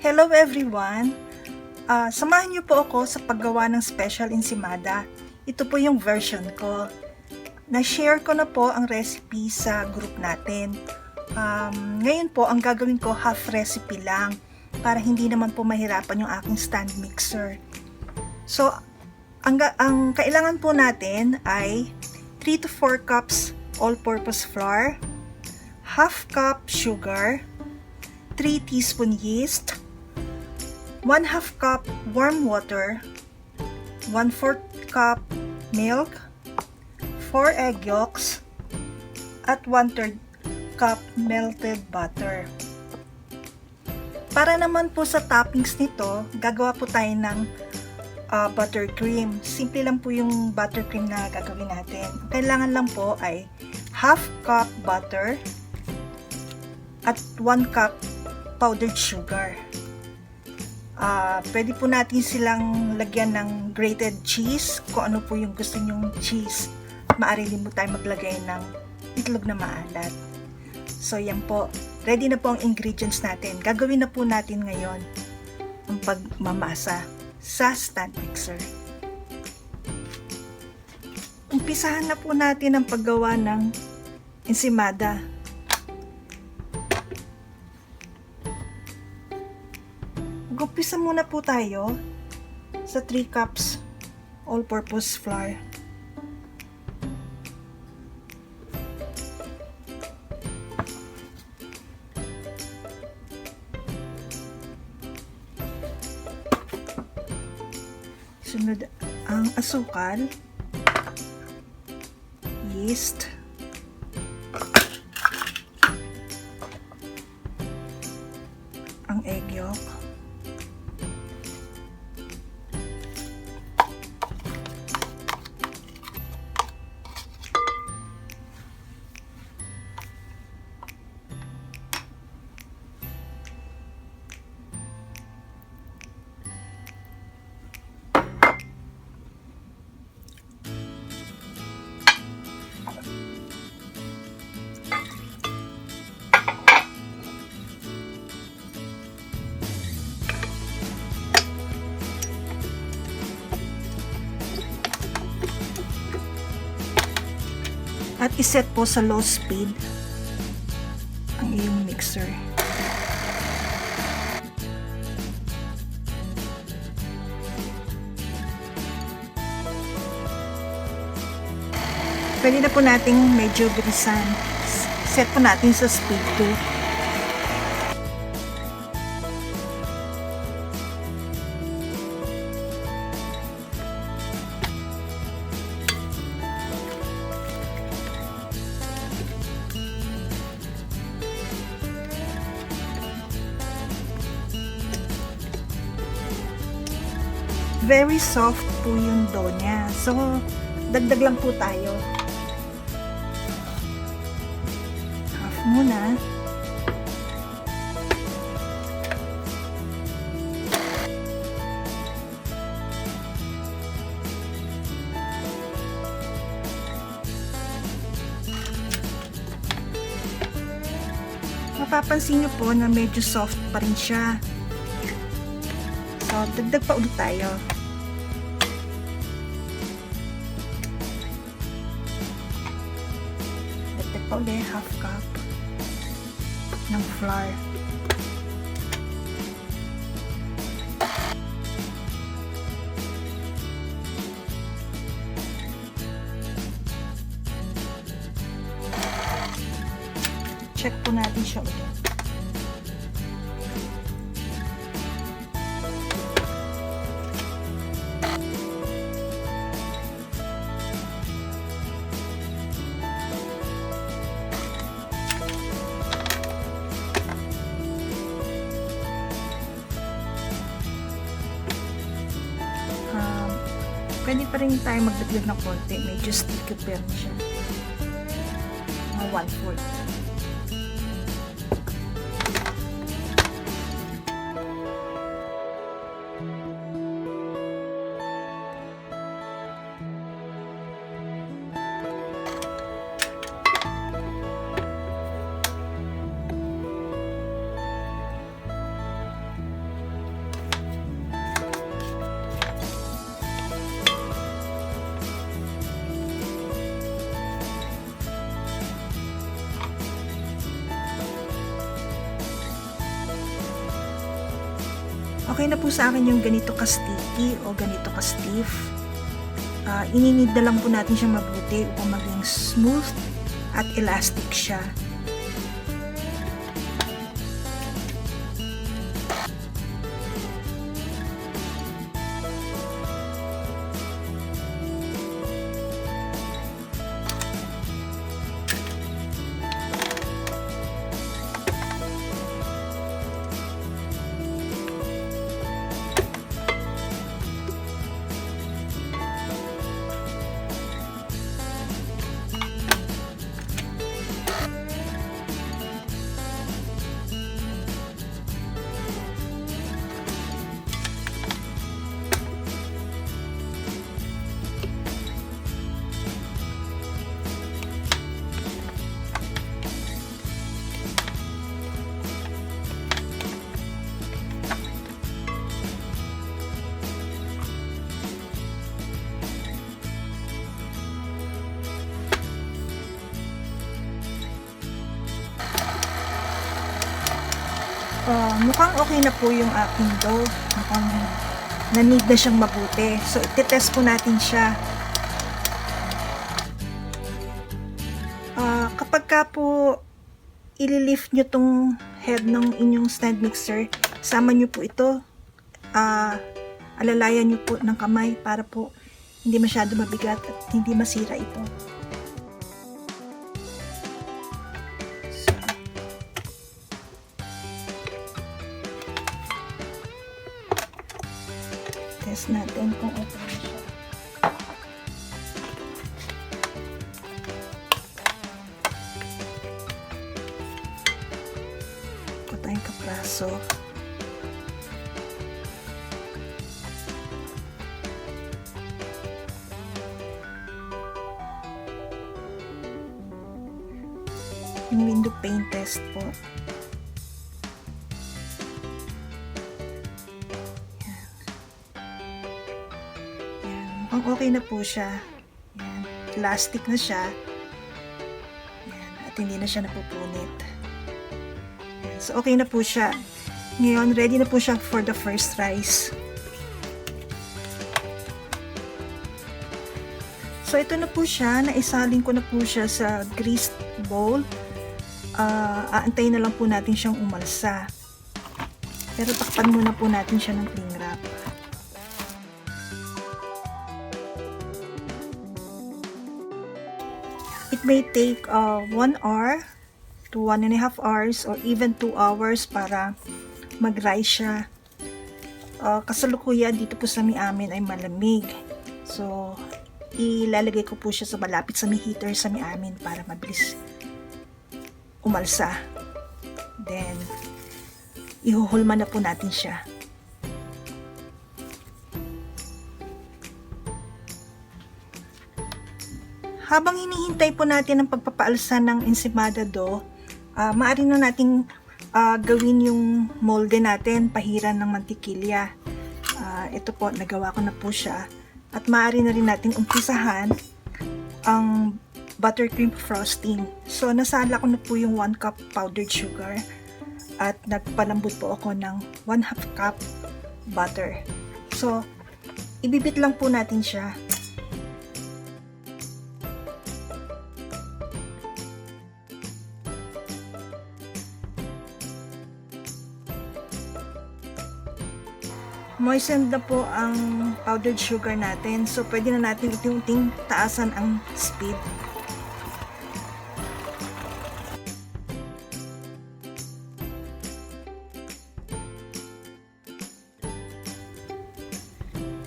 Hello everyone! Samahan niyo po ako sa paggawa ng special ensimada. Ito po yung version ko. Na-share ko na po ang recipe sa group natin. Ngayon po, ang gagawin ko half recipe lang para hindi naman po mahirapan yung aking stand mixer. So, ang kailangan po natin ay 3 to 4 cups all-purpose flour, half cup sugar, 3 teaspoon yeast, 1/2 cup warm water, 1/4 cup milk, 4 egg yolks, at 1/3 cup melted butter. Para naman po sa toppings nito, gagawa po tayo ng buttercream. Simple lang po yung buttercream na gagawin natin. Kailangan lang po ay half cup butter at 1 cup powdered sugar. Pwede po natin silang lagyan ng grated cheese, kung ano po yung gusto nyong cheese. Maaari din po tayo maglagay ng itlog na maalat. So yan po, ready na po ang ingredients natin. Gagawin na po natin ngayon ang pagmamasa sa stand mixer. Umpisahan na po natin ang paggawa ng ensimada. Mag-umpisa muna po tayo sa 3 cups all-purpose flour. Sunod ang asukal, yeast, ang egg yolk, at iset po sa low speed ang iyong mixer. Pwede na po nating medyo bilisan. Set po natin sa speed 2. Very soft po yung dough niya. So, dagdag lang po tayo. Half muna. Mapapansin nyo po na medyo soft pa rin siya. So, dagdag pa ulit tayo. Dagdag pa ulit, half cup ng flour. Check po natin siya ulit. Pwede pa rin tayo magdagdag ng konti. Medyo sticky pa rin siya. Mga 1/4. Okay na po sa akin yung ganito ka-sticky o ganito ka-stiff. Ininid na lang po natin siyang mabuti upang maging smooth at elastic siya. Mukhang okay na po yung aking dough. Mukhang na-knead na siyang mabuti. So, iti-test po natin siya. Kapag ka po ililift nyo tong head ng inyong stand mixer, sama nyo po ito. Alalayan nyo po ng kamay para po hindi masyado mabigat at hindi masira ito. Test natin kung okay na siya. Ito tayong kapraso. Yung window pane test po. Okay na po siya. Yan. Elastic na siya. Yan. At hindi na siya napupunit. Yan. So, okay na po siya. Ngayon, ready na po siya for the first rice. So, ito na po siya. Naisalin ko na po siya sa greased bowl. Aantayin na lang po natin siyang umalsa. Pero takpan muna po natin siya ng cling wrap. It may take 1 hour to 1.5 hours or even 2 hours para mag-rise siya. Kasalukuyan dito po sa amin ay malamig. So, ilalagay ko po siya sa malapit sa may heater sa amin para mabilis umalsa. Then, ihuhulma na po natin siya. Habang hinihintay po natin ang pagpapaalsa ng ensimada dough, maaari na nating gawin yung molde natin, pahiran ng mantikilya. Ito po, nagawa ko na po siya. At maaari na rin natin umpisahan ang buttercream frosting. So, nasala ko na po yung 1 cup powdered sugar at nagpalambot po ako ng 1/2 cup butter. So, ibibit lang po natin siya. Moistened na po ang powdered sugar natin. So, pwede na natin unti-unting taasan ang speed.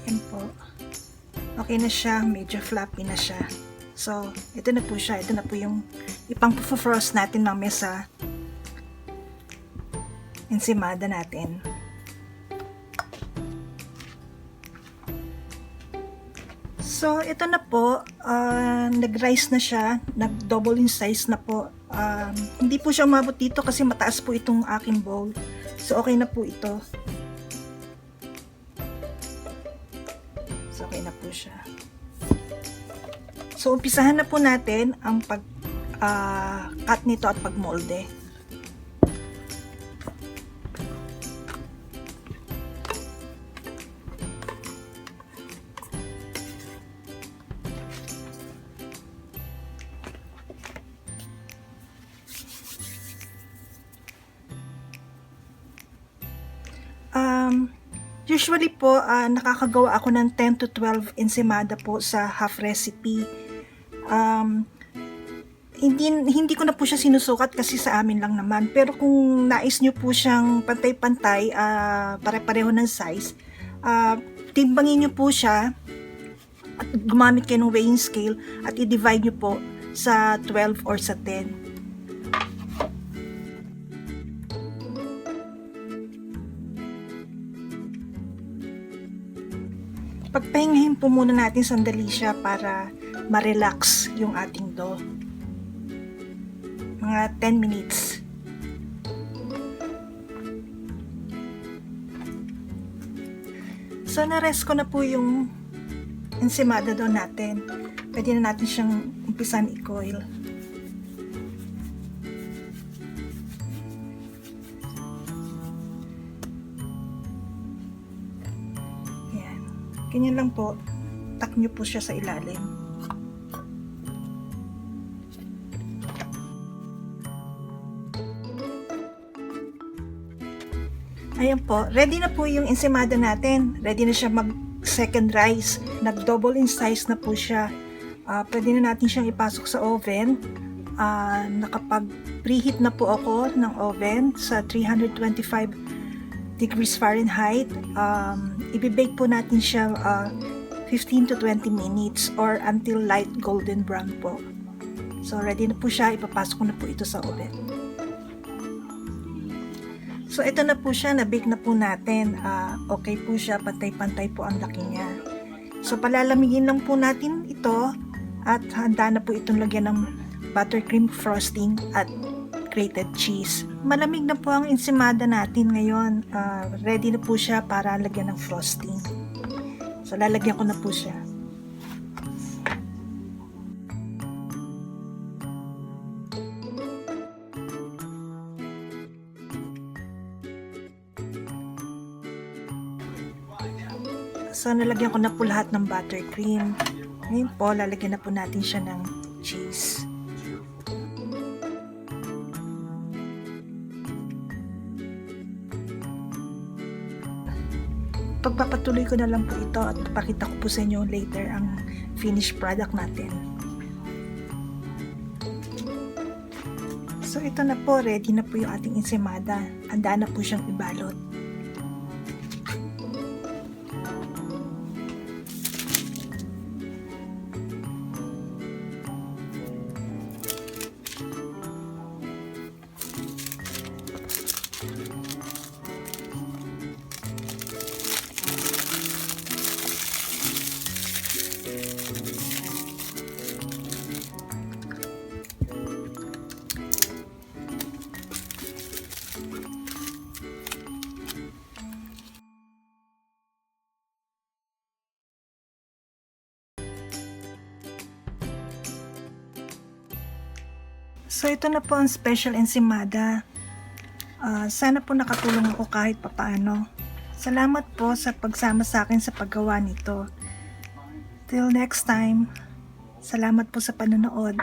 Ayan po. Okay na siya. Medyo floppy na siya. So, ito na po siya. Ito na po yung ipang-frost natin mamaya sa ensimada natin. So, ito na po, nag-rise na siya, nag-double in size na po. Hindi po siya umabot dito kasi mataas po itong aking bowl. So, okay na po ito. So, okay na po siya. So, umpisahan na po natin ang pag-cut nito at pag-molde. Usually po, nakakagawa ako ng 10 to 12 ensimada po sa half recipe. Hindi ko na po siya sinusukat kasi sa amin lang naman. Pero kung nais nyo po siyang pantay-pantay, pare-pareho ng size, timbangin nyo po siya at gumamit kayo ng weighing scale at i-divide nyo po sa 12 or sa 10. Pagpahingahin po muna natin sandali siya para ma-relax yung ating dough. Mga 10 minutes. So, na-rest ko na po yung ensimada dough natin. Pwede na natin siyang umpisan i-coil. Ganyan lang po, tak nyo po siya sa ilalim. Ayan po, ready na po yung ensimada natin. Ready na siya mag second rise. Nag double in size na po siya. Pwede na natin siyang ipasok sa oven. Nakapag preheat na po ako ng oven sa 325 degrees Fahrenheit. Ibibake po natin siya 15 to 20 minutes or until light golden brown po. So ready na po siya, ipapasok ko na po ito sa oven. So ito na po siya, na-bake na po natin. Okay po siya, pantay-pantay po ang laki niya. So palalamigin lang po natin ito at handa na po itong lagyan ng buttercream frosting at grated cheese. Malamig na po ang ensimada natin ngayon. Ready na po siya para lagyan ng frosting. So lalagyan ko na po siya. So nalagyan ko na po lahat ng buttercream. Ngayon po, lalagyan na po natin siya ng cheese. Pagpapatuloy ko na lang po ito at pakita ko po sa inyo later ang finished product natin. So ito na po, ready na po yung ating ensimada. Handa na po siyang ibalot. So ito na po ang special ensimada. Sana po nakatulong ako kahit papaano. Salamat po sa pagsama sa akin sa paggawa nito. Till next time, salamat po sa panonood.